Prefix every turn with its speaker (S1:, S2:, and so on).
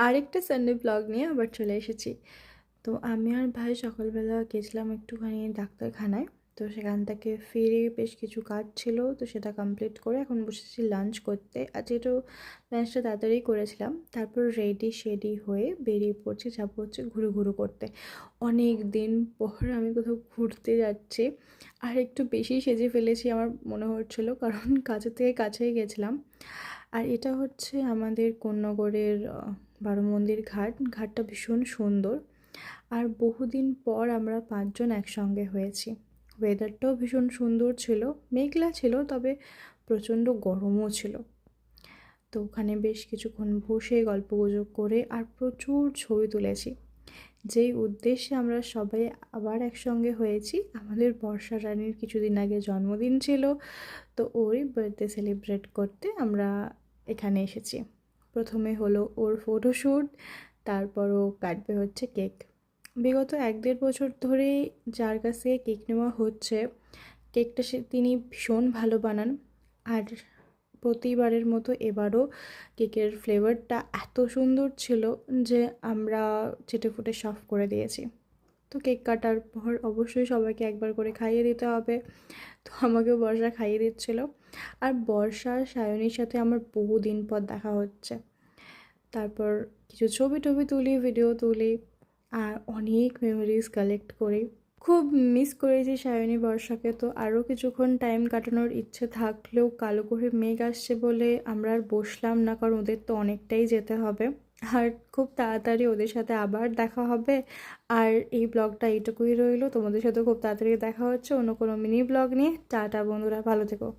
S1: আরেকটা Sunday blog নিয়ে আবার চলে এসেছি। তো আমি আর ভাই সকালবেলা গেছিলাম একটুখানি ডাক্তারখানায়। তো সেখান থেকে ফিরে বেশ কিছু কাজ ছিল, তো সেটা কমপ্লিট করে এখন বসেছি লাঞ্চ করতে। আজকে একটু লাঞ্চটা তাড়াতাড়ি করেছিলাম, তারপর রেডি শেডি হয়ে বেরিয়ে পড়ছি, যাবো হচ্ছে ঘুরু ঘুরু করতে। অনেক দিন পর আমি কোথাও ঘুরতে যাচ্ছি, আর একটু বেশি সেজে ফেলেছি আমার মনে হচ্ছিলো, কারণ কাছের থেকে কাছেই গেছিলাম। আর এটা হচ্ছে আমাদের কোন্নগরের বারো মন্দির ঘাট। ঘাটটা ভীষণ সুন্দর, আর বহুদিন পর আমরা 5 জন একসঙ্গে হয়েছি। ওয়েদারটাও ভীষণ সুন্দর ছিল, মেঘলা ছিল, তবে প্রচণ্ড গরমও ছিল। তো ওখানে বেশ কিছুক্ষণ বসে গল্পগুজব করে আর প্রচুর ছবি তুলেছি। যেই উদ্দেশ্যে আমরা সবাই আবার একসঙ্গে হয়েছি, আমাদের বর্ষা রানীর কিছুদিন আগে জন্মদিন ছিল, তো ওরই বার্থডে সেলিব্রেট করতে আমরা এখানে এসেছি। প্রথমে হলো ওর ফটোশ্যুট, তারপর ও কাটবে হচ্ছে কেক। বিগত 1-1.5 বছর ধরেই যার কাছ থেকে কেক নেওয়া হচ্ছে, কেকটা তিনি ভীষণ ভালো বানান। আর প্রতিবারের মতো এবারও কেকের ফ্লেভারটা এত সুন্দর ছিল যে আমরা চেটেপুটে সার্ভ করে দিয়েছি। তো কেক কাটার পর অবশ্যই সবাইকে একবার করে খাইয়ে দিতে হবে, তো আমাকেও বর্ষা খাইয়ে দিচ্ছিল। আর বর্ষা আর সায়নীর সাথে আমার বহুদিন পর দেখা হচ্ছে। তারপর কিছু ছবি টবি তুলি, ভিডিও তুলি, আর অনেক মেমোরিজ কালেক্ট করি। খুব মিস করেছি সায়নী বর্ষাকে। তো আরও কিছুক্ষণ টাইম কাটানোর ইচ্ছে থাকলেও কালো করে মেঘ আসছে বলে আমরা আর বসলাম না, কারণ ওদের তো অনেকটাই যেতে হবে। আর খুব তাড়াতাড়ি ওদের সাথে আবার দেখা হবে। আর এই ব্লগটা এইটুকুই রইলো, তোমাদের সাথে খুব তাড়াতাড়ি দেখা হচ্ছে অন্য কোনো মিনি ব্লগ নিয়ে। টাটা বন্ধুরা, ভালো থেকো।